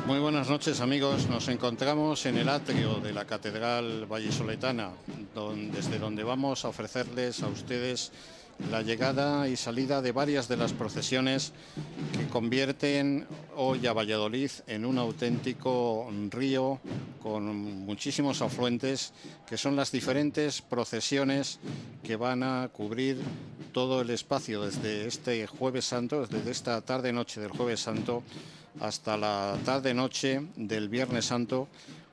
Muy buenas noches, amigos. Nos encontramos en el atrio de la Catedral Vallisoletana, desde donde vamos a ofrecerles a ustedes la llegada y salida de varias de las procesiones que convierten hoy a Valladolid en un auténtico río con muchísimos afluentes, que son las diferentes procesiones que van a cubrir todo el espacio desde este Jueves Santo, desde esta tarde-noche del Jueves Santo hasta la tarde-noche del Viernes Santo,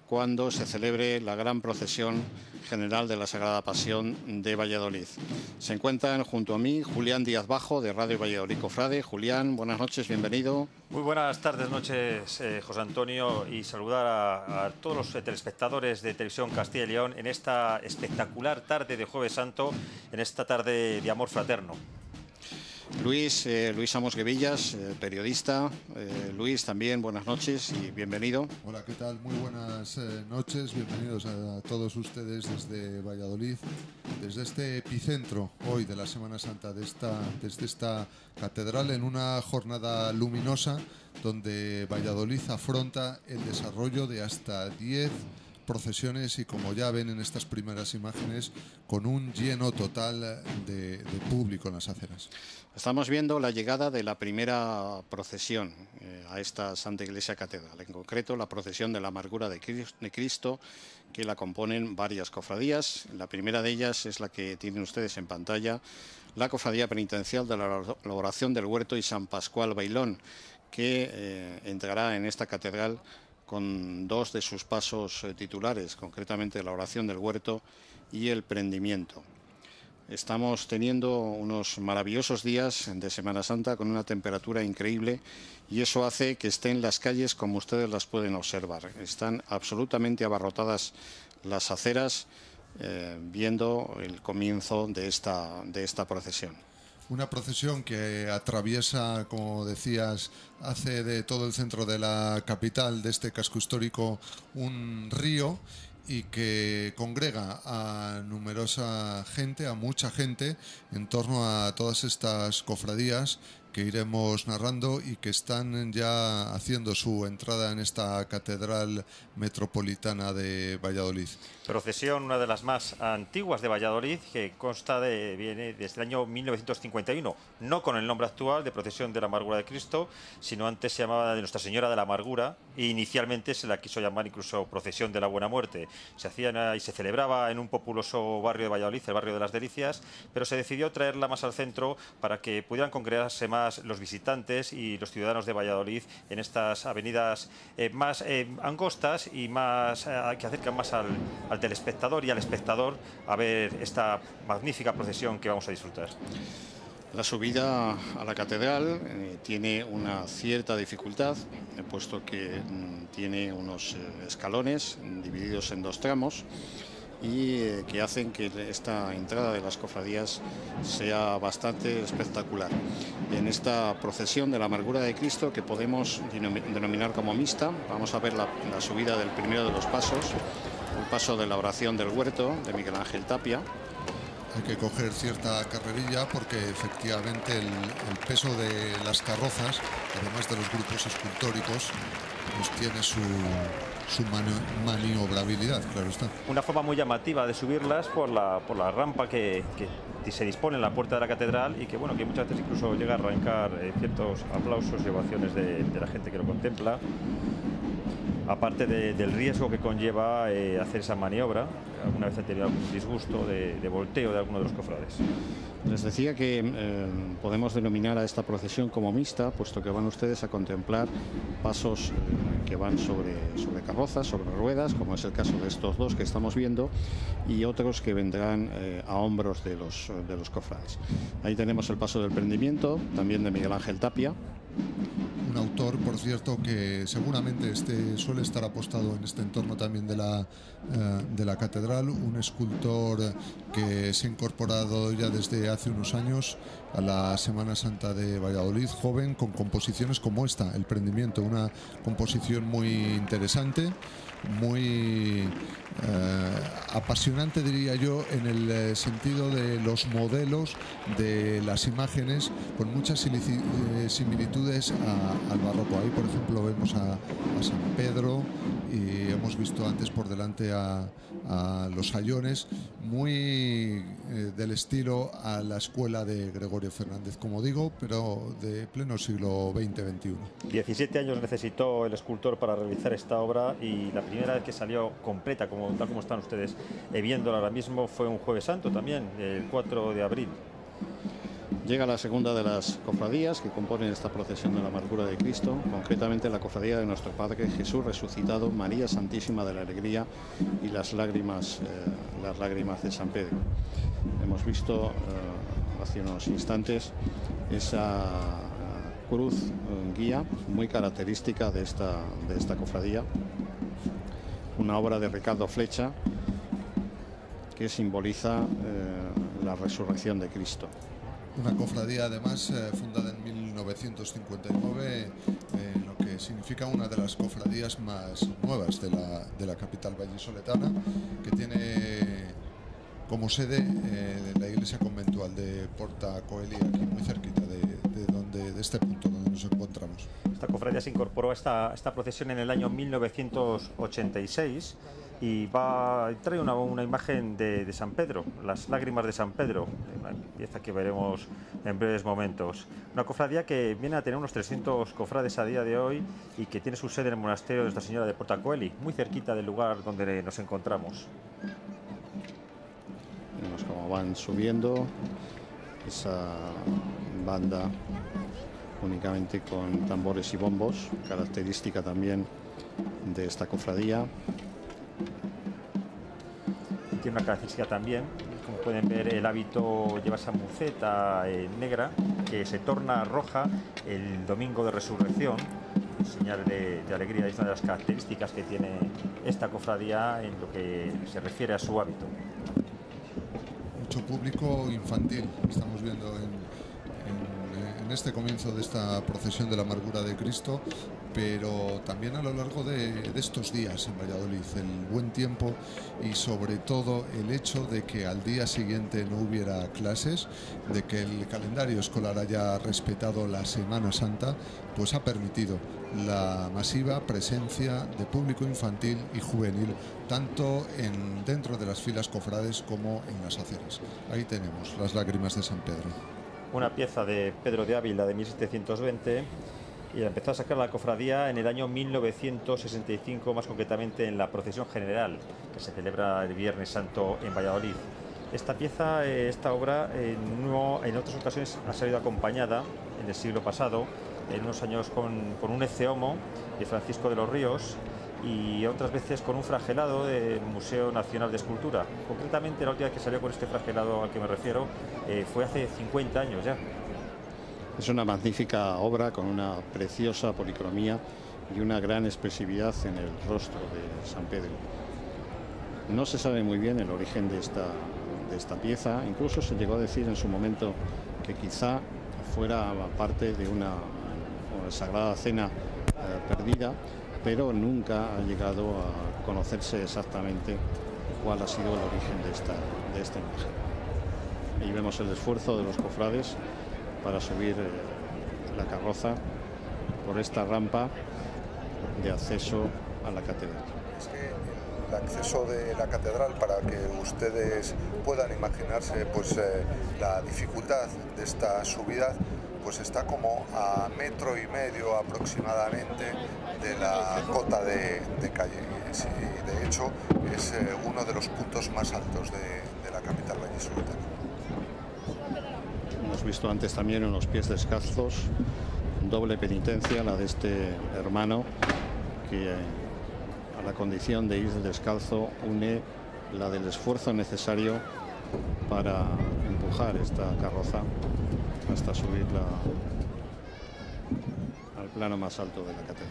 cuando se celebre la gran procesión general de la Sagrada Pasión de Valladolid. Se encuentran junto a mí Julián Díaz Bajo, de Radio Valladolid Cofrade. Julián, buenas noches, bienvenido. Muy buenas tardes, noches, José Antonio, y saludar a todos los telespectadores de Televisión Castilla y León en esta espectacular tarde de Jueves Santo, en esta tarde de amor fraterno. Luis Amos Guevillas, periodista. Luis, también buenas noches y bienvenido. Hola, ¿qué tal? Muy buenas noches, bienvenidos a todos ustedes desde Valladolid, desde este epicentro hoy de la Semana Santa, desde esta catedral, en una jornada luminosa donde Valladolid afronta el desarrollo de hasta 10 procesiones y, como ya ven en estas primeras imágenes, con un lleno total de público en las aceras. Estamos viendo la llegada de la primera procesión a esta Santa Iglesia Catedral, en concreto la procesión de la Amargura de Cristo, que la componen varias cofradías. La primera de ellas es la que tienen ustedes en pantalla, la Cofradía Penitencial de la Oración del Huerto y San Pascual Bailón, que entrará en esta catedral con dos de sus pasos titulares, concretamente la Oración del Huerto y el Prendimiento. Estamos teniendo unos maravillosos días de Semana Santa con una temperatura increíble, y eso hace que estén las calles como ustedes las pueden observar. Están absolutamente abarrotadas las aceras, viendo el comienzo de esta procesión. Una procesión que atraviesa, como decías, hace de todo el centro de la capital, de este casco histórico, un río, y que congrega a numerosa gente, a mucha gente, en torno a todas estas cofradías que iremos narrando y que están ya haciendo su entrada en esta catedral metropolitana de Valladolid. Procesión, una de las más antiguas de Valladolid, que viene desde el año 1951, no con el nombre actual de Procesión de la Amargura de Cristo, sino antes se llamaba de Nuestra Señora de la Amargura, e inicialmente se la quiso llamar incluso Procesión de la Buena Muerte. Se hacía y se celebraba en un populoso barrio de Valladolid, el barrio de las Delicias, pero se decidió traerla más al centro para que pudieran congregarse más los visitantes y los ciudadanos de Valladolid en estas avenidas más angostas y más que acercan más al telespectador y al espectador a ver esta magnífica procesión que vamos a disfrutar. La subida a la catedral tiene una cierta dificultad, puesto que tiene unos escalones divididos en dos tramos, y que hacen que esta entrada de las cofradías sea bastante espectacular. En esta procesión de la Amargura de Cristo, que podemos denominar como mixta, vamos a ver la subida del primero de los pasos, el paso de la Oración del Huerto, de Miguel Ángel Tapia. Hay que coger cierta carrerilla porque efectivamente el peso de las carrozas, además de los grupos escultóricos, pues tiene su maniobrabilidad, claro está. Una forma muy llamativa de subirlas por la rampa que se dispone en la puerta de la catedral, y que bueno, que muchas veces incluso llega a arrancar ciertos aplausos y ovaciones de la gente que lo contempla, aparte del riesgo que conlleva hacer esa maniobra. Alguna vez han tenido algún disgusto de volteo de alguno de los cofrades. Les decía que podemos denominar a esta procesión como mixta, puesto que van ustedes a contemplar pasos que van sobre carrozas, sobre ruedas, como es el caso de estos dos que estamos viendo, y otros que vendrán a hombros de los cofrades. Ahí tenemos el paso del Prendimiento, también de Miguel Ángel Tapia. Un autor, por cierto, que seguramente suele estar apostado en este entorno también de la catedral, un escultor que se ha incorporado ya desde hace unos años a la Semana Santa de Valladolid, joven, con composiciones como esta, El Prendimiento, una composición muy interesante, muy apasionante, diría yo, en el sentido de los modelos de las imágenes, con muchas similitudes al barroco. Ahí, por ejemplo, vemos a San Pedro y hemos visto antes por delante a los sayones, muy del estilo a la escuela de Gregorio Fernández, como digo, pero de pleno siglo XX-XXI. 17 años necesitó el escultor para realizar esta obra, y la primera vez que salió completa, tal como están ustedes viéndola ahora mismo, fue un Jueves Santo también, el 4 de abril. Llega la segunda de las cofradías que componen esta procesión de la amargura de Cristo, concretamente la cofradía de nuestro Padre Jesús resucitado, María Santísima de la Alegría y las lágrimas de San Pedro. Hemos visto hace unos instantes esa cruz guía muy característica de esta cofradía, una obra de Ricardo Flecha que simboliza la resurrección de Cristo. Una cofradía además fundada en 1959, lo que significa una de las cofradías más nuevas de la capital vallisoletana, que tiene como sede la iglesia conventual de Porta Coeli, aquí muy cerquita de este punto donde nos encontramos. Esta cofradía se incorporó a esta procesión en el año 1986 y trae una imagen de San Pedro, las lágrimas de San Pedro, una pieza que veremos en breves momentos. Una cofradía que viene a tener unos 300 cofrades a día de hoy y que tiene su sede en el monasterio de Nuestra Señora de Porta Coeli, muy cerquita del lugar donde nos encontramos. Vemos cómo van subiendo esa banda únicamente con tambores y bombos, característica también de esta cofradía. Tiene una característica también, como pueden ver, el hábito lleva esa muceta negra que se torna roja el domingo de resurrección, señal de alegría. Es una de las características que tiene esta cofradía en lo que se refiere a su hábito. Mucho público infantil estamos viendo en este comienzo de esta procesión de la amargura de Cristo, pero también a lo largo de estos días en Valladolid, el buen tiempo y sobre todo el hecho de que al día siguiente no hubiera clases, de que el calendario escolar haya respetado la Semana Santa, pues ha permitido la masiva presencia de público infantil y juvenil, tanto dentro de las filas cofrades como en las aceras. Ahí tenemos las lágrimas de San Pedro. Una pieza de Pedro de Ávila de 1720, y empezó a sacar la cofradía en el año 1965, más concretamente en la procesión general que se celebra el Viernes Santo en Valladolid. Esta pieza, esta obra, en otras ocasiones ha salido acompañada en el siglo pasado, en unos años con un ecceomo de Francisco de los Ríos, y otras veces con un fragelado del Museo Nacional de Escultura. Concretamente, la última vez que salió con este fragelado al que me refiero fue hace 50 años ya. Es una magnífica obra con una preciosa policromía y una gran expresividad en el rostro de San Pedro. No se sabe muy bien el origen de esta pieza, incluso se llegó a decir en su momento que quizá fuera parte de una Sagrada Cena perdida, pero nunca ha llegado a conocerse exactamente cuál ha sido el origen de esta imagen. Ahí vemos el esfuerzo de los cofrades para subir la carroza por esta rampa de acceso a la catedral. Es que el acceso de la catedral, para que ustedes puedan imaginarse pues la dificultad de esta subida, pues está como a 1,5 metros aproximadamente de la cota de calle. Y de hecho es uno de los puntos más altos de la capital vallisoletana. Hemos visto antes también unos pies descalzos, doble penitencia la de este hermano, que a la condición de ir descalzo une la del esfuerzo necesario para empujar esta carroza hasta subirla al plano más alto de la catedral.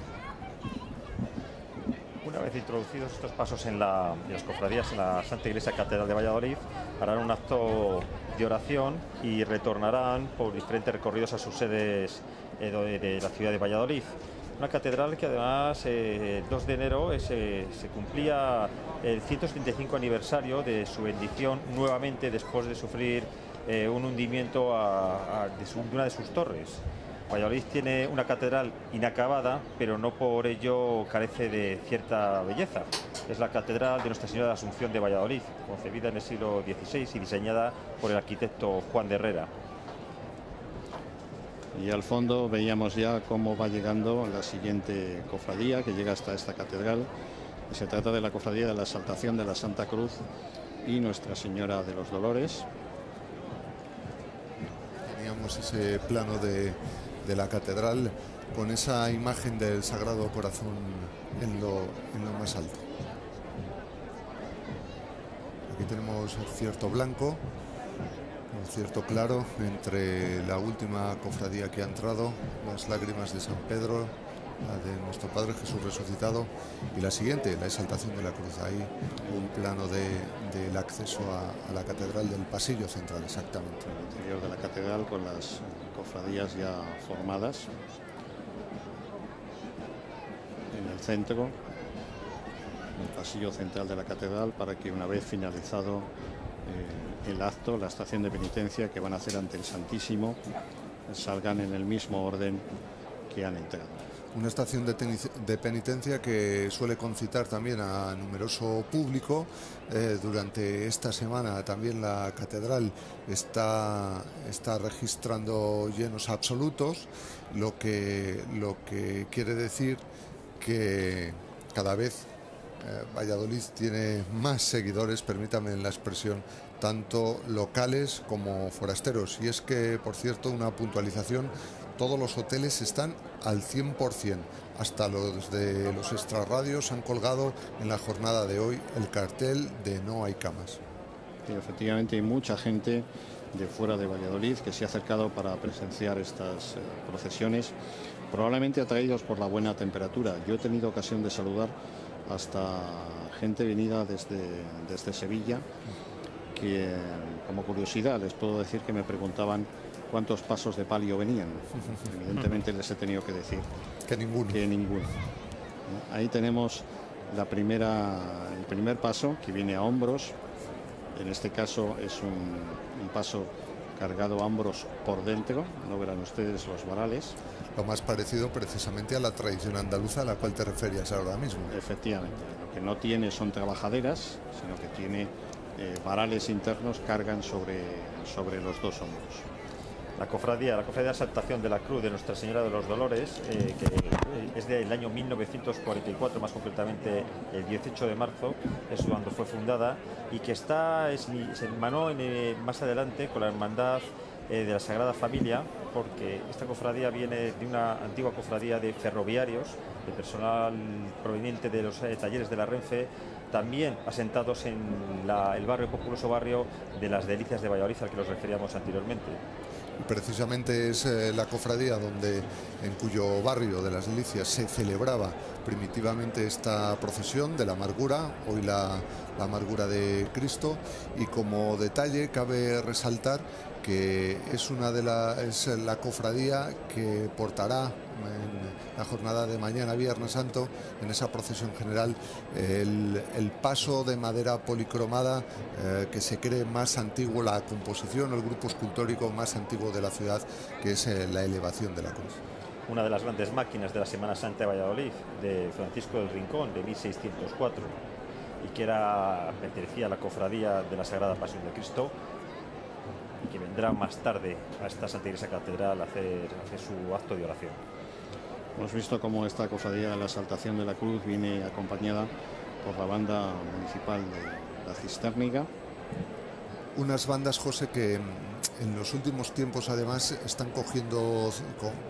Una vez introducidos estos pasos en las cofradías en la Santa Iglesia Catedral de Valladolid, harán un acto de oración y retornarán por diferentes recorridos a sus sedes de la ciudad de Valladolid. Una catedral que además el 2 de enero se cumplía el 175 aniversario de su bendición nuevamente después de sufrir un hundimiento de una de sus torres. Valladolid tiene una catedral inacabada, pero no por ello carece de cierta belleza. Es la catedral de Nuestra Señora de la Asunción de Valladolid, concebida en el siglo XVI y diseñada por el arquitecto Juan de Herrera. Y al fondo veíamos ya cómo va llegando la siguiente cofradía que llega hasta esta catedral. Se trata de la cofradía de la Exaltación de la Santa Cruz y Nuestra Señora de los Dolores. Teníamos ese plano de la catedral con esa imagen del Sagrado Corazón en lo más alto. Aquí tenemos el cierto blanco, un cierto claro entre la última cofradía que ha entrado, las lágrimas de San Pedro, la de nuestro Padre Jesús resucitado, y la siguiente, la exaltación de la cruz. Ahí un plano del acceso a la catedral, del pasillo central, exactamente. El interior de la catedral con las cofradías ya formadas. En el centro, el pasillo central de la catedral, para que una vez finalizado el acto, la estación de penitencia que van a hacer ante el Santísimo, salgan en el mismo orden que han entrado. Una estación de penitencia que suele concitar también a numeroso público. Durante esta semana también la catedral está registrando llenos absolutos, lo que quiere decir que cada vez Valladolid tiene más seguidores, permítame la expresión, tanto locales como forasteros. Y es que, por cierto, una puntualización: todos los hoteles están al 100%, hasta los de los extrarradios han colgado en la jornada de hoy el cartel de no hay camas. Y efectivamente hay mucha gente de fuera de Valladolid que se ha acercado para presenciar estas procesiones, probablemente atraídos por la buena temperatura. Yo he tenido ocasión de saludar hasta gente venida desde Sevilla, que como curiosidad les puedo decir que me preguntaban cuántos pasos de palio venían. Evidentemente les he tenido que decir que ninguno. Ahí tenemos el primer paso, que viene a hombros. En este caso es un paso cargado a hombros por dentro. No verán ustedes los varales. Lo más parecido precisamente a la tradición andaluza a la cual te referías ahora mismo. Efectivamente. Lo que no tiene son trabajaderas, sino que tiene varales internos, cargan sobre los dos hombros. La cofradía de Exaltación de la Cruz de Nuestra Señora de los Dolores, que es del año 1944, más concretamente el 18 de marzo, es cuando fue fundada, y que se hermanó más adelante con la Hermandad de la Sagrada Familia, porque esta cofradía viene de una antigua cofradía de ferroviarios, de personal proveniente de los talleres de la Renfe, también asentados en el populoso barrio de las Delicias de Valladolid, al que nos referíamos anteriormente. Precisamente es la cofradía en cuyo barrio de las Delicias se celebraba primitivamente esta procesión de la amargura, hoy la amargura de Cristo. Y como detalle cabe resaltar que es la cofradía que portará en la jornada de mañana, Viernes Santo, en esa procesión general, el paso de madera policromada que se cree más antiguo, la composición, el grupo escultórico más antiguo de la ciudad, que es la elevación de la cruz. Una de las grandes máquinas de la Semana Santa de Valladolid, de Francisco del Rincón, de 1604, y que pertenecía a la cofradía de la Sagrada Pasión de Cristo, y que vendrá más tarde a esta Santa Iglesia Catedral a hacer su acto de oración. Hemos visto cómo esta cofradía de la Exaltación de la Cruz viene acompañada por la banda municipal de la Cistérnica. Unas bandas, José, que en los últimos tiempos además están cogiendo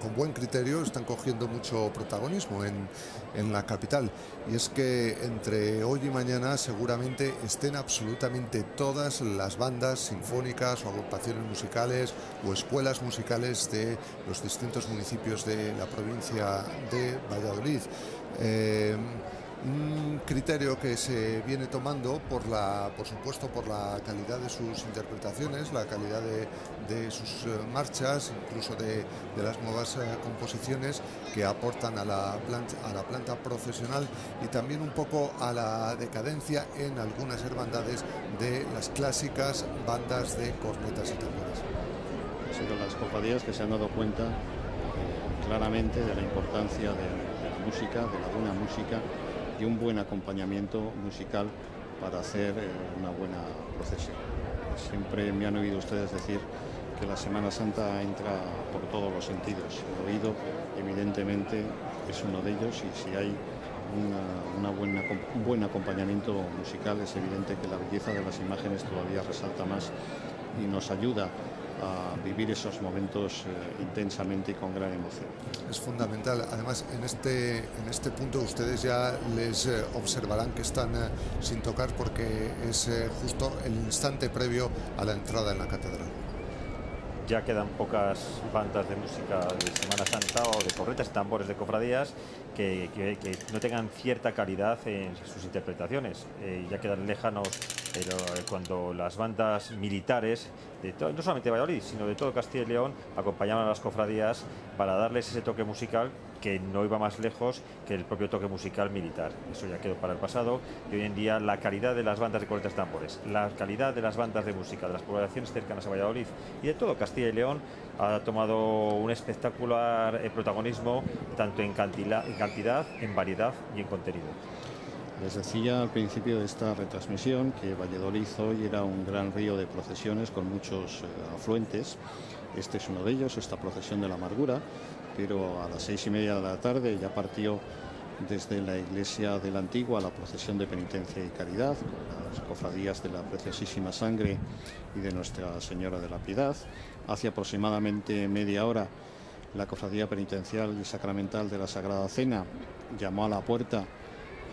con buen criterio, están cogiendo mucho protagonismo en la capital. Y es que entre hoy y mañana seguramente estén absolutamente todas las bandas sinfónicas o agrupaciones musicales o escuelas musicales de los distintos municipios de la provincia de Valladolid. Un criterio que se viene tomando por supuesto por la calidad de sus interpretaciones, la calidad de sus marchas, incluso de las nuevas composiciones que aportan a la planta procesional, y también un poco a la decadencia en algunas hermandades de las clásicas bandas de cornetas y tambores. Han sido las cofradías que se han dado cuenta claramente de la importancia de la música, de la buena música y un buen acompañamiento musical para hacer una buena procesión. Siempre me han oído ustedes decir que la Semana Santa entra por todos los sentidos. El oído, evidentemente, es uno de ellos, y si hay un buen acompañamiento musical, es evidente que la belleza de las imágenes todavía resalta más y nos ayuda a vivir esos momentos intensamente y con gran emoción. Es fundamental. Además, en este punto ustedes ya les observarán que están sin tocar, porque es justo el instante previo a la entrada en la catedral. Ya quedan pocas bandas de música de Semana Santa o de cornetas y tambores de cofradías que no tengan cierta calidad en sus interpretaciones. Ya quedan lejanos, pero cuando las bandas militares, no solamente de Valladolid, sino de todo Castilla y León, acompañaban a las cofradías para darles ese toque musical que no iba más lejos que el propio toque musical militar. Eso ya quedó para el pasado, y hoy en día la calidad de las bandas de cornetas y tambores, la calidad de las bandas de música de las poblaciones cercanas a Valladolid y de todo Castilla y León ha tomado un espectacular protagonismo, tanto en cantidad, en variedad y en contenido. Les decía al principio de esta retransmisión que Valladolid hoy era un gran río de procesiones con muchos afluentes. Este es uno de ellos, esta procesión de la amargura, pero a las 6:30 de la tarde ya partió desde la iglesia de la Antigua la procesión de penitencia y caridad, con las cofradías de la Preciosísima Sangre y de Nuestra Señora de la Piedad. Hace aproximadamente media hora la cofradía penitencial y sacramental de la Sagrada Cena llamó a la puerta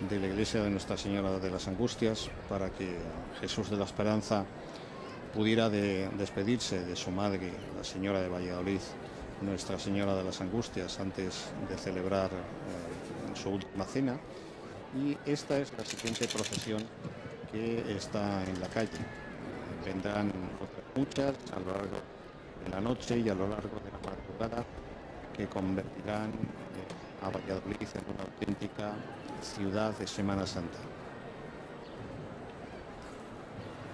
de la iglesia de Nuestra Señora de las Angustias para que Jesús de la Esperanza pudiera despedirse de su madre, la Señora de Valladolid, Nuestra Señora de las Angustias, antes de celebrar su última cena. Y esta es la siguiente procesión que está en la calle. Vendrán otras muchas a lo largo de la noche y a lo largo de la madrugada, que convertirán a Valladolid en una auténtica ciudad de Semana Santa.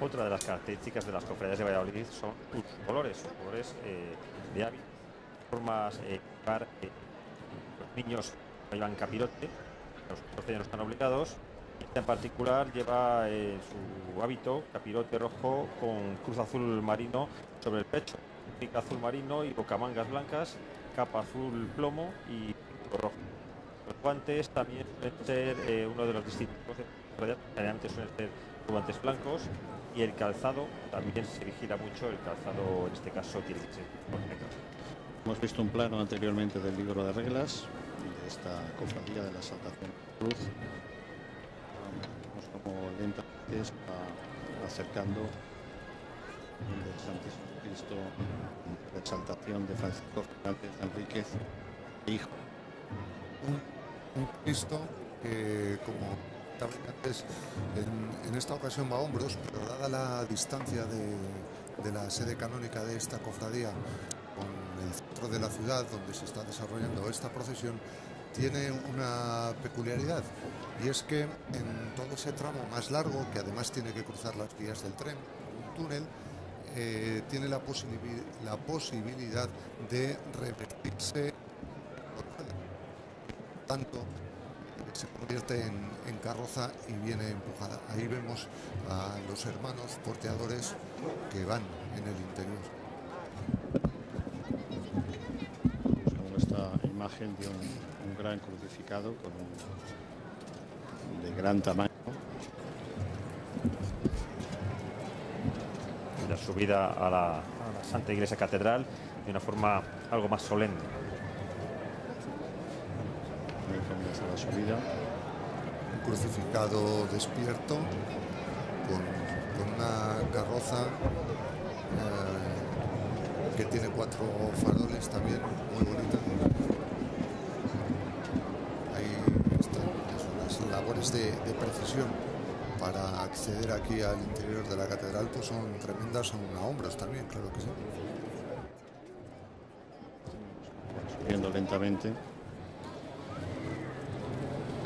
Otra de las características de las cofradías de Valladolid son sus colores de hábito, formas los niños llevan capirote, los costeños no están obligados. Esta en particular lleva su hábito, capirote rojo con cruz azul marino sobre el pecho, pica azul marino y bocamangas blancas, capa azul plomo y rojo. Los guantes también suelen ser uno de los distintivos de cofradías, generalmente suelen ser guantes blancos, y el calzado también se vigila mucho, el calzado en este caso tiene que ser negro. Hemos visto un plano anteriormente del libro de reglas de esta cofradía de la Exaltación de Cruz. Vemos como lentamente se va acercando el Santísimo Cristo, la Exaltación de Francisco Fernández Enríquez, hijo. Un Cristo que, como también antes, en esta ocasión va a hombros, pero dada la distancia de la sede canónica de esta cofradía con el centro de la ciudad donde se está desarrollando esta procesión, tiene una peculiaridad, y es que en todo ese tramo más largo, que además tiene que cruzar las vías del tren, un túnel, tiene la posibilidad de revertirse, tanto se convierte en carroza y viene empujada. Ahí vemos a los hermanos porteadores que van en el interior. Según esta imagen de un gran crucificado de gran tamaño. La subida a la Santa Iglesia Catedral de una forma algo más solemne. Comienza la subida. Un crucificado despierto con una carroza que tiene 4 faroles también, muy bonita. Ahí están las labores de precisión para acceder aquí al interior de la catedral, pues son tremendas, son a hombros también, claro que sí. Subiendo lentamente.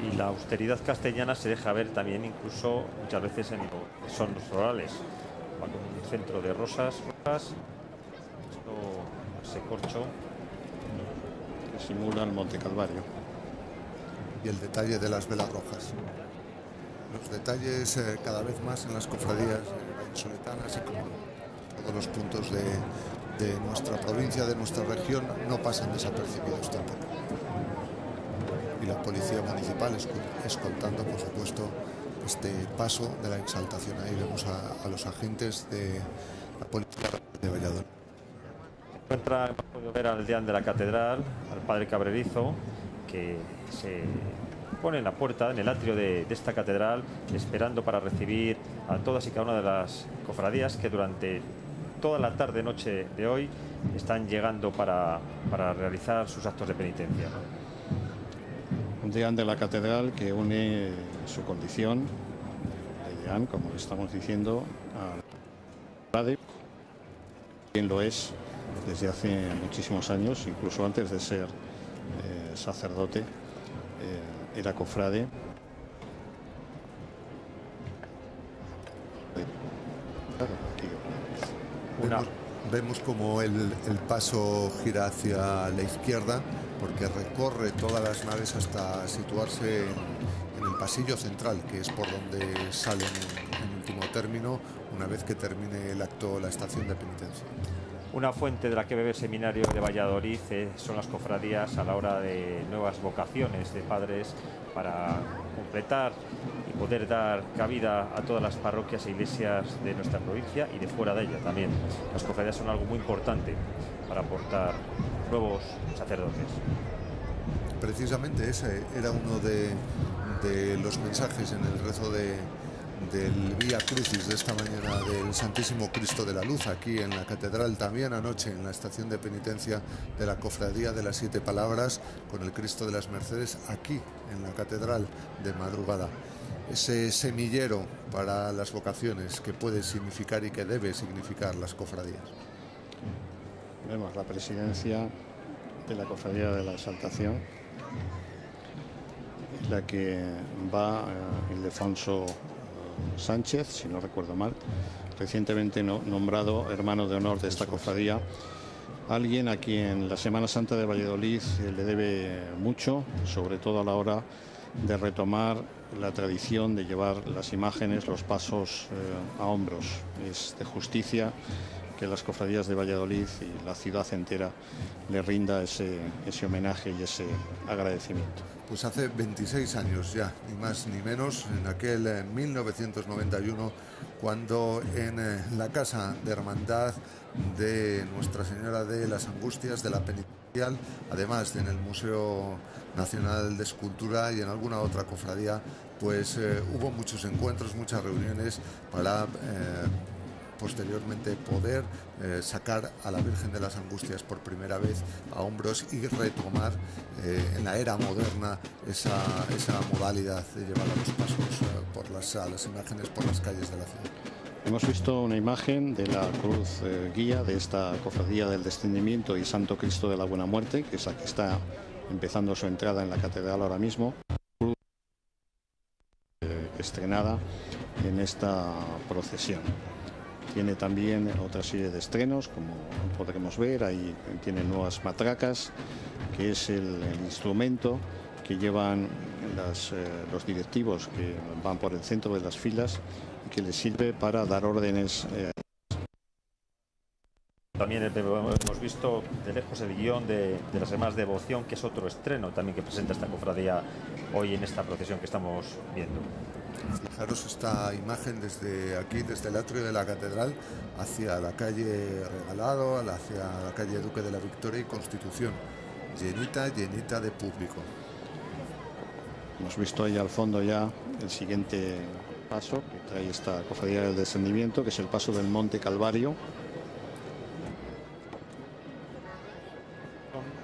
Y la austeridad castellana se deja ver también incluso muchas veces en son los florales. Va con un centro de rosas, esto, ese corcho. que simula el Monte Calvario. Y el detalle de las velas rojas. Los detalles cada vez más en las cofradías vallisoletanas y como todos los puntos de nuestra provincia, de nuestra región, no pasan desapercibidos tampoco. Y la policía municipal escoltando, por supuesto, este paso de la exaltación. Ahí vemos a los agentes de la policía de Valladolid. Hemos podido ver al deán de la catedral, al padre Cabrerizo, que se pone en la puerta, en el atrio de esta catedral, esperando para recibir a todas y cada una de las cofradías que durante toda la tarde-noche de hoy están llegando para realizar sus actos de penitencia, ¿no? Un deán de la catedral que une su condición de deán, como le estamos diciendo, al padre, quien lo es desde hace muchísimos años, incluso antes de ser sacerdote, era cofrade. Vemos como el paso gira hacia la izquierda, porque recorre todas las naves hasta situarse en el pasillo central, que es por donde salen en último término, una vez que termine el acto, la estación de penitencia. Una fuente de la que bebe el seminario de Valladolid son las cofradías a la hora de nuevas vocaciones de padres para completar y poder dar cabida a todas las parroquias e iglesias de nuestra provincia y de fuera de ella también. Las cofradías son algo muy importante para aportar nuevos sacerdotes. Precisamente ese era uno de los mensajes en el rezo del Vía Crucis de esta mañana del Santísimo Cristo de la Luz, aquí en la catedral, también anoche en la estación de penitencia de la Cofradía de las Siete Palabras, con el Cristo de las Mercedes, aquí en la catedral de madrugada. Ese semillero para las vocaciones que puede significar y que debe significar las cofradías. Vemos la presidencia de la Cofradía de la Exaltación, la que va Ildefonso Sánchez, si no recuerdo mal, recientemente nombrado hermano de honor de esta cofradía, alguien a quien la Semana Santa de Valladolid le debe mucho, sobre todo a la hora de retomar la tradición de llevar las imágenes, los pasos a hombros. Es de justicia que las cofradías de Valladolid y la ciudad entera le rinda ese homenaje y ese agradecimiento. Pues hace 26 años ya, ni más ni menos, en aquel 1991, cuando en la Casa de Hermandad de Nuestra Señora de las Angustias de la Penitencial, además de en el Museo Nacional de Escultura y en alguna otra cofradía, pues hubo muchos encuentros, muchas reuniones para posteriormente poder sacar a la Virgen de las Angustias por primera vez a hombros y retomar en la era moderna esa modalidad de llevar a los pasos a las imágenes por las calles de la ciudad. Hemos visto una imagen de la cruz guía de esta cofradía del Descendimiento y Santo Cristo de la Buena Muerte, que es la que está empezando su entrada en la catedral ahora mismo, estrenada en esta procesión. Tiene también otra serie de estrenos, como podremos ver. Ahí tiene nuevas matracas, que es el instrumento que llevan los directivos que van por el centro de las filas y que les sirve para dar órdenes. También hemos visto de lejos el guión de las Semanas de Devoción, que es otro estreno también que presenta esta cofradía hoy en esta procesión que estamos viendo. Fijaros esta imagen desde aquí, desde el atrio de la catedral, hacia la calle Regalado, hacia la calle Duque de la Victoria y Constitución, llenita de público. Hemos visto ahí al fondo ya el siguiente paso que trae esta cofradía del Descendimiento, que es el paso del Monte Calvario.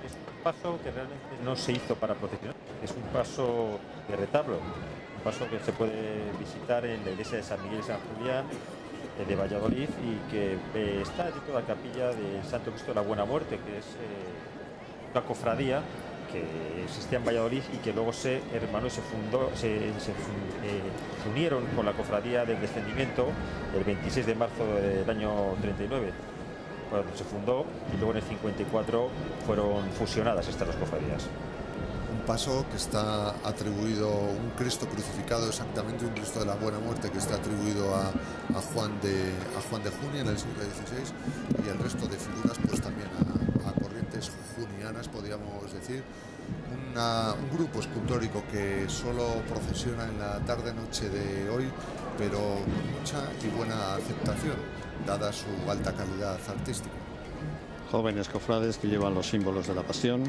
Es un paso que realmente no se hizo para procesionar, es un paso de retablo. Paso que se puede visitar en la iglesia de San Miguel y San Julián de Valladolid y que está dentro de la capilla del Santo Cristo de la Buena Muerte, que es una cofradía que existía en Valladolid y que luego se hermanó y se unieron con la cofradía del Descendimiento el 26 de marzo del año 39. cuando se fundó, y luego en el 54 fueron fusionadas estas dos cofradías. Un paso que está atribuido, un Cristo crucificado, exactamente un Cristo de la Buena Muerte, que está atribuido a Juan de Junia en el siglo XVI, y el resto de figuras pues también a corrientes junianas, podríamos decir. Un grupo escultórico que solo procesiona en la tarde-noche de hoy, pero con mucha y buena aceptación, dada su alta calidad artística. Jóvenes cofrades que llevan los símbolos de la pasión,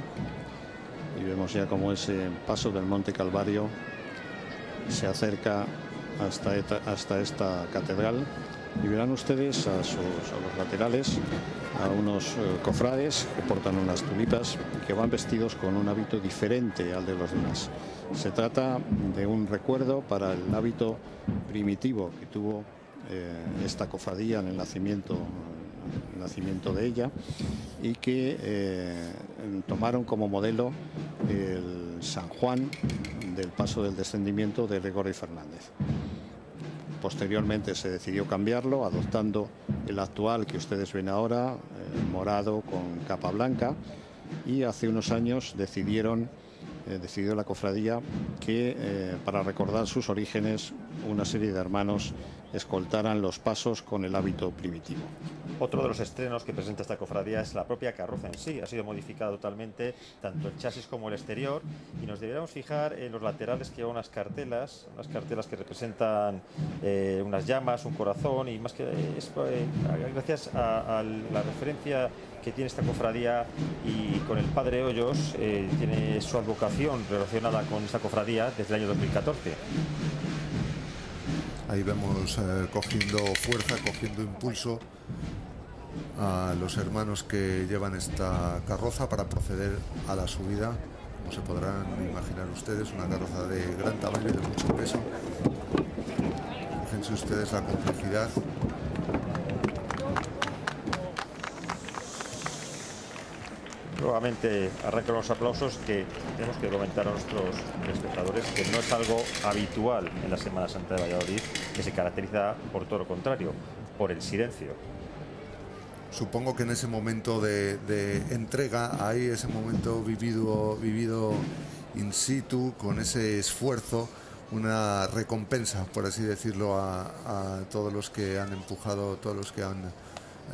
y vemos ya como ese paso del Monte Calvario se acerca hasta esta catedral, y verán ustedes a los laterales a unos cofrades que portan unas tulipas y que van vestidos con un hábito diferente al de los demás. Se trata de un recuerdo para el hábito primitivo que tuvo esta cofradía en el nacimiento de ella, y que tomaron como modelo el San Juan del paso del descendimiento de Gregorio Fernández. Posteriormente se decidió cambiarlo, adoptando el actual que ustedes ven ahora, morado con capa blanca, y hace unos años decidió la cofradía que para recordar sus orígenes, una serie de hermanos escoltaran los pasos con el hábito primitivo. Otro de los estrenos que presenta esta cofradía es la propia carroza en sí. Ha sido modificada totalmente, tanto el chasis como el exterior, y nos deberíamos fijar en los laterales, que llevan unas cartelas que representan unas llamas, un corazón, y más que es gracias a la referencia que tiene esta cofradía y con el padre Hoyos, tiene su advocación relacionada con esta cofradía desde el año 2014. Ahí vemos cogiendo fuerza, cogiendo impulso a los hermanos que llevan esta carroza para proceder a la subida. Como se podrán imaginar ustedes, una carroza de gran tamaño y de mucho peso. Fíjense ustedes la complejidad. Nuevamente arrancan los aplausos, que tenemos que comentar a nuestros espectadores que no es algo habitual en la Semana Santa de Valladolid, que se caracteriza por todo lo contrario, por el silencio. Supongo que en ese momento de entrega, hay ese momento vivido in situ, con ese esfuerzo, una recompensa, por así decirlo, a todos los que han empujado, todos los que han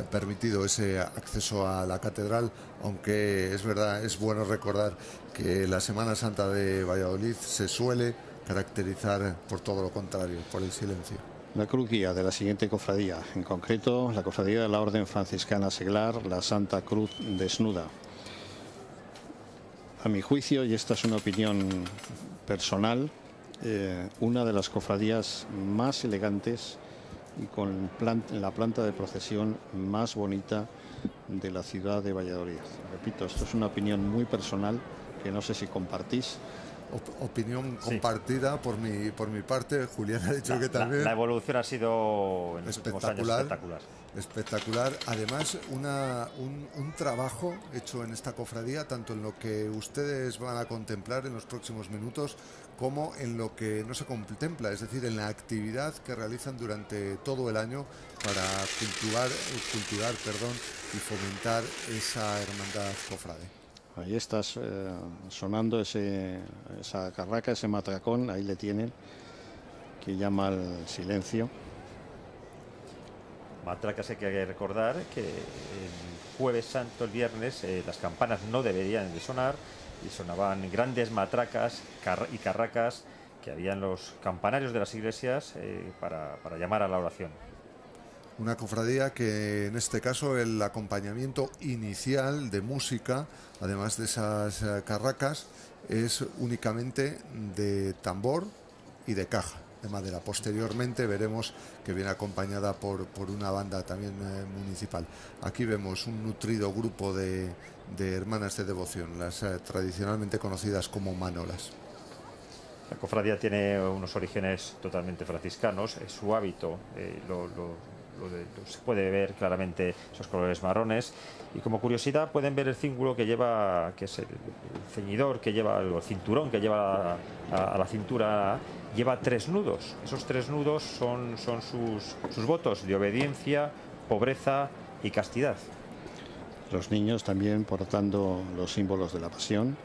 permitido ese acceso a la catedral, aunque es verdad, es bueno recordar que la Semana Santa de Valladolid se suele caracterizar por todo lo contrario, por el silencio. La cruz guía de la siguiente cofradía, en concreto la cofradía de la Orden Franciscana Seglar, la Santa Cruz Desnuda. A mi juicio, y esta es una opinión personal, una de las cofradías más elegantes y con la planta de procesión más bonita de la ciudad de Valladolid. Repito, esto es una opinión muy personal que no sé si compartís. Opinión compartida por mi parte. Julián ha dicho que también. La evolución ha sido en los últimos años espectacular. Además, un trabajo hecho en esta cofradía, tanto en lo que ustedes van a contemplar en los próximos minutos, como en lo que no se contempla, es decir, en la actividad que realizan durante todo el año para cultivar y fomentar esa hermandad cofrade. Ahí está sonando esa carraca, ese matracón, ahí le tienen, que llama al silencio. Matracas, hay que recordar que el Jueves Santo, el viernes, las campanas no deberían de sonar, y sonaban grandes matracas y carracas que había en los campanarios de las iglesias para llamar a la oración. Una cofradía que en este caso el acompañamiento inicial de música, además de esas carracas, es únicamente de tambor y de caja de madera. Posteriormente veremos que viene acompañada por una banda también municipal. Aquí vemos un nutrido grupo de hermanas de devoción, las tradicionalmente conocidas como manolas. La cofradía tiene unos orígenes totalmente franciscanos. Su hábito se puede ver claramente, esos colores marrones, y como curiosidad pueden ver el cíngulo que lleva, que es el ceñidor que lleva, el cinturón que lleva a la cintura, lleva 3 nudos. Esos 3 nudos son sus votos de obediencia, pobreza y castidad. Los niños también portando los símbolos de la pasión.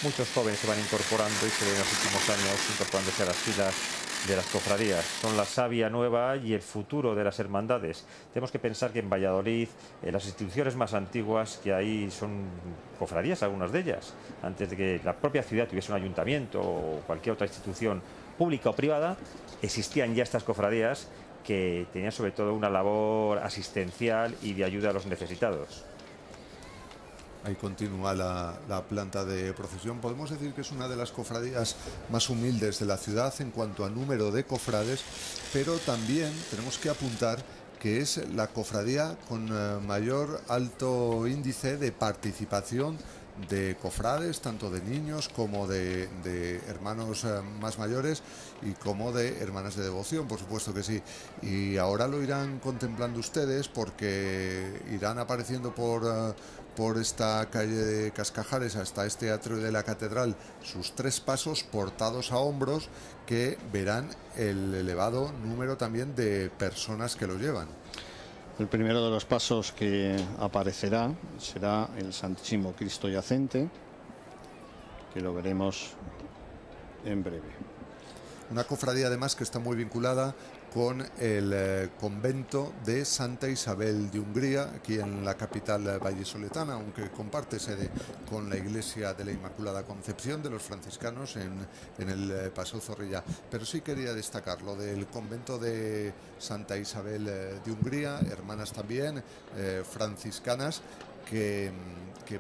Muchos jóvenes se van incorporando y se ven en los últimos años incorporándose a las filas de las cofradías. Son la savia nueva y el futuro de las hermandades. Tenemos que pensar que en Valladolid las instituciones más antiguas que hay son cofradías, algunas de ellas. Antes de que la propia ciudad tuviese un ayuntamiento o cualquier otra institución pública o privada, existían ya estas cofradías que tenían sobre todo una labor asistencial y de ayuda a los necesitados. Ahí continúa la planta de procesión. Podemos decir que es una de las cofradías más humildes de la ciudad en cuanto a número de cofrades, pero también tenemos que apuntar que es la cofradía con mayor alto índice de participación de cofrades, tanto de niños como de hermanos más mayores y como de hermanas de devoción, por supuesto que sí. Y ahora lo irán contemplando ustedes porque irán apareciendo por esta calle de Cascajares hasta este atrio de la catedral sus 3 pasos portados a hombros que verán el elevado número también de personas que lo llevan. El primero de los pasos que aparecerá será el Santísimo Cristo Yacente, que lo veremos en breve. Una cofradía además que está muy vinculada con el convento de Santa Isabel de Hungría, aquí en la capital vallisoletana, aunque comparte sede con la iglesia de la Inmaculada Concepción de los franciscanos en el Paseo Zorrilla. Pero sí quería destacar lo del convento de Santa Isabel de Hungría, hermanas también franciscanas, que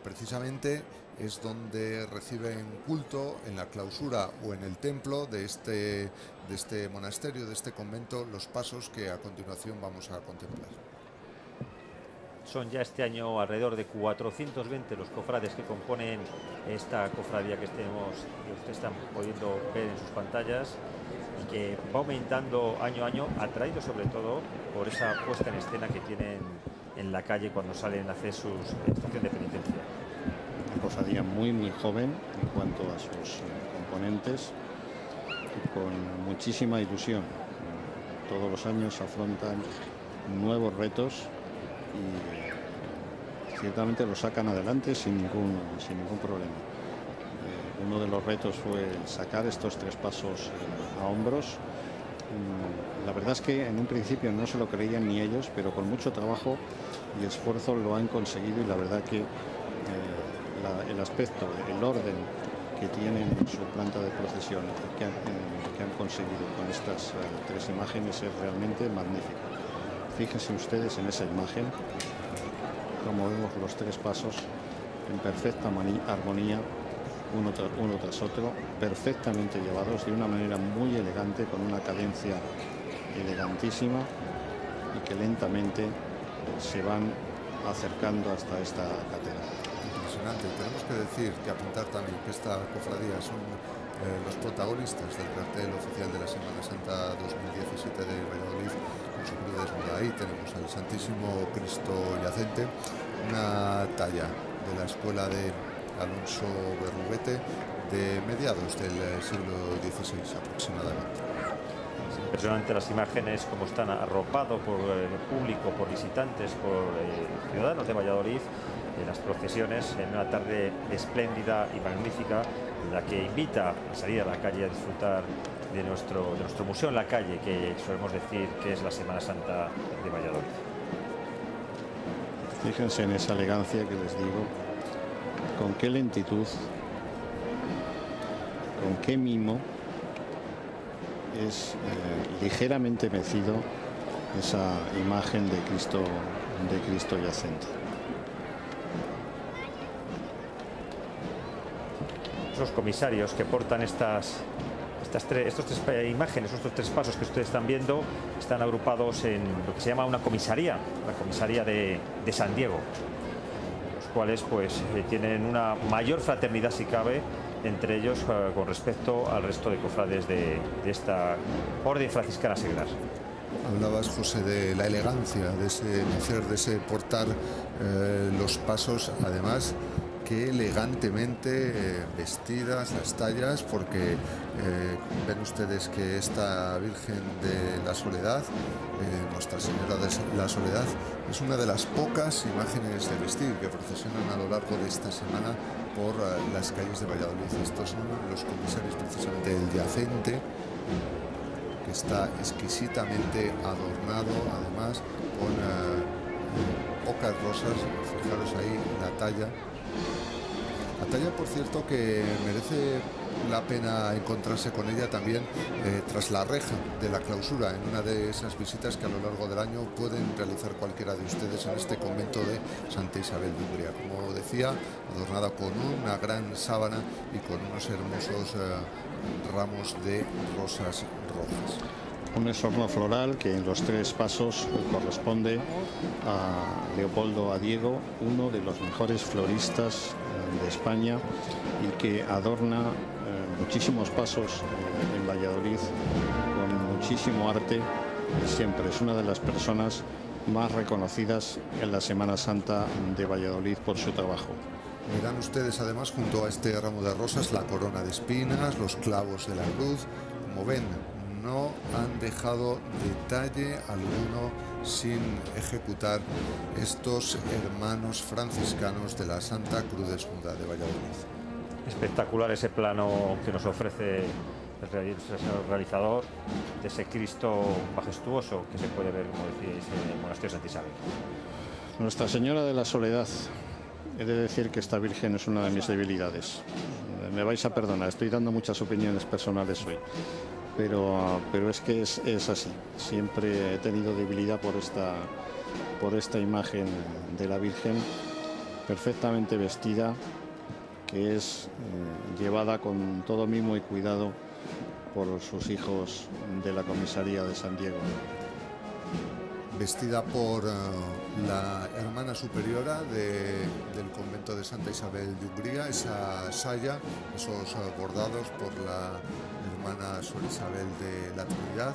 precisamente es donde reciben culto en la clausura o en el templo de este monasterio, de este convento, los pasos que a continuación vamos a contemplar. Son ya este año alrededor de 420 los cofrades que componen esta cofradía que ustedes están pudiendo ver en sus pantallas y que va aumentando año a año, atraído sobre todo por esa puesta en escena que tienen en la calle cuando salen a hacer su estación de penitencia. Una cofradía muy joven en cuanto a sus componentes y con muchísima ilusión. Todos los años afrontan nuevos retos y ciertamente lo sacan adelante sin ningún problema. Uno de los retos fue sacar estos 3 pasos a hombros. La verdad es que en un principio no se lo creían ni ellos, pero con mucho trabajo y esfuerzo lo han conseguido, y la verdad que el aspecto, el orden que tienen en su planta de procesión que han conseguido con estas 3 imágenes es realmente magnífico. Fíjense ustedes en esa imagen, como vemos los 3 pasos en perfecta armonía, uno tras otro, perfectamente llevados de una manera muy elegante, con una cadencia elegantísima, y que lentamente se van acercando hasta esta catedral. Impresionante. Tenemos que decir, que apuntar también que esta cofradía son los protagonistas del cartel oficial de la Semana Santa 2017 de Valladolid, con su cruz desnuda. Ahí tenemos al Santísimo Cristo Yacente, una talla de la escuela de Alonso Berruguete de mediados del siglo XVI aproximadamente. Es impresionante las imágenes, como están arropados por el público, por visitantes, por ciudadanos de Valladolid, en las procesiones, en una tarde espléndida y magnífica, en la que invita a salir a la calle a disfrutar de nuestro museo en la calle, que solemos decir que es la Semana Santa de Valladolid. Fíjense en esa elegancia que les digo, con qué lentitud, con qué mimo es ligeramente mecido esa imagen de Cristo Yacente. Los comisarios que portan estas 3 imágenes, estos 3 pasos que ustedes están viendo, están agrupados en lo que se llama una comisaría, la comisaría de San Diego, los cuales pues tienen una mayor fraternidad, si cabe, entre ellos con respecto al resto de cofrades de esta orden franciscana seglar. Hablabas, José, de la elegancia de ese nacer, de ese portar los pasos, además qué elegantemente vestidas las tallas, porque ven ustedes que esta Virgen de la Soledad, Nuestra Señora de la Soledad, es una de las pocas imágenes de vestir que procesionan a lo largo de esta semana por las calles de Valladolid. Estos son los comisarios precisamente del yacente, que está exquisitamente adornado, además con pocas rosas. Fijaros ahí la talla. La talla, por cierto, que merece la pena encontrarse con ella también tras la reja de la clausura, en una de esas visitas que a lo largo del año pueden realizar cualquiera de ustedes en este convento de Santa Isabel de Hungría. Como decía, adornada con una gran sábana y con unos hermosos ramos de rosas rojas. Un esorno floral que en los 3 pasos corresponde a Leopoldo Adiego, uno de los mejores floristas de España, y que adorna muchísimos pasos en Valladolid con muchísimo arte. Siempre es una de las personas más reconocidas en la Semana Santa de Valladolid por su trabajo. Verán ustedes además, junto a este ramo de rosas, la corona de espinas, los clavos de la cruz. Como ven, no han dejado detalle alguno sin ejecutar estos hermanos franciscanos de la Santa Cruz Desnuda de Valladolid. Espectacular ese plano que nos ofrece el realizador de ese Cristo majestuoso que se puede ver, como decíais, en el monasterio de Santa Isabel. Nuestra Señora de la Soledad. He de decir que esta Virgen es una de mis debilidades. Me vais a perdonar, estoy dando muchas opiniones personales hoy. Pero es que es así. Siempre he tenido debilidad por esta imagen de la Virgen perfectamente vestida, que es llevada con todo mimo y cuidado por sus hijos de la comisaría de San Diego. Vestida por la hermana superiora del convento de Santa Isabel de Hungría, esa saya, esos bordados por la hermana Sor Isabel de la Trinidad,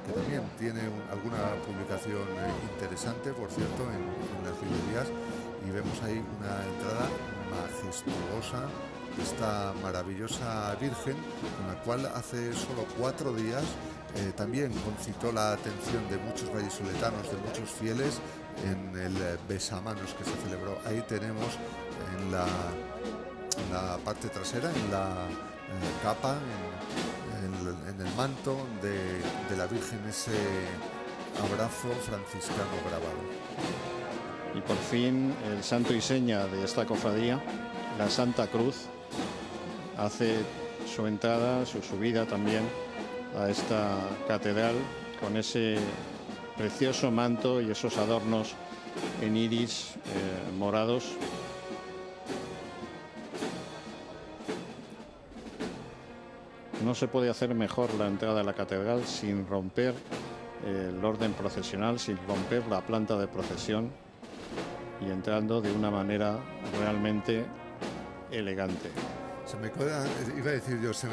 que también tiene alguna publicación interesante, por cierto, en las librerías, y vemos ahí una entrada majestuosa, esta maravillosa Virgen, con la cual hace solo 4 días también concitó la atención de muchos vallisoletanos, de muchos fieles, en el besamanos que se celebró. Ahí tenemos en la parte trasera, en la capa, en el manto de la Virgen, ese abrazo franciscano grabado. Y por fin el santo y seña de esta cofradía, la Santa Cruz, hace su entrada, su subida también a esta catedral con ese precioso manto y esos adornos en iris morados. No se puede hacer mejor la entrada a la catedral sin romper el orden procesional, sin romper la planta de procesión y entrando de una manera realmente elegante. Se me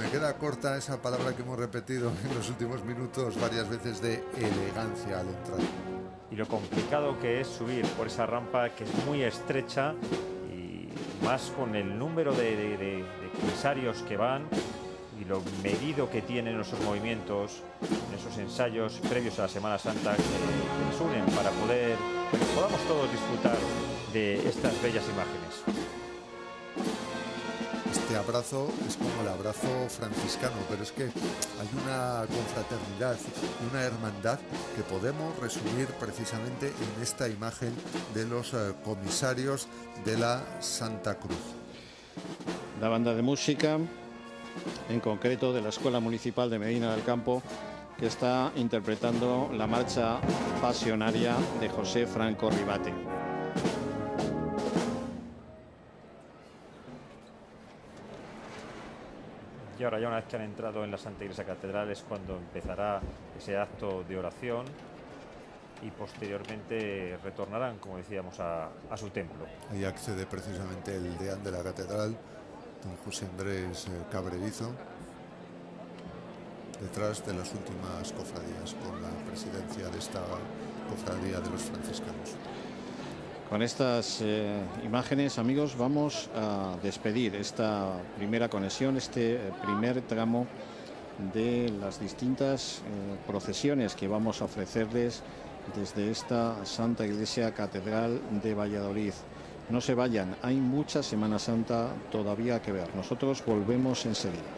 queda corta esa palabra que hemos repetido en los últimos minutos varias veces, de elegancia al entrar. Y lo complicado que es subir por esa rampa, que es muy estrecha, y más con el número de comisarios que van y lo medido que tienen esos movimientos, en esos ensayos previos a la Semana Santa que les unen para que podamos todos disfrutar de estas bellas imágenes. Este abrazo es como el abrazo franciscano, pero es que hay una confraternidad, una hermandad que podemos resumir precisamente en esta imagen de los comisarios de la Santa Cruz. La banda de música, en concreto de la Escuela Municipal de Medina del Campo, que está interpretando la marcha pasionaria de José Franco Ribate. Y ahora, ya una vez que han entrado en la Santa Iglesia Catedral, es cuando empezará ese acto de oración y posteriormente retornarán, como decíamos, a su templo. Ahí accede precisamente el deán de la catedral, don José Andrés Cabrerizo, detrás de las últimas cofradías, con la presidencia de esta cofradía de los franciscanos. Con estas imágenes, amigos, vamos a despedir esta primera conexión, este primer tramo de las distintas procesiones que vamos a ofrecerles desde esta Santa Iglesia Catedral de Valladolid. No se vayan, hay mucha Semana Santa todavía que ver. Nosotros volvemos enseguida.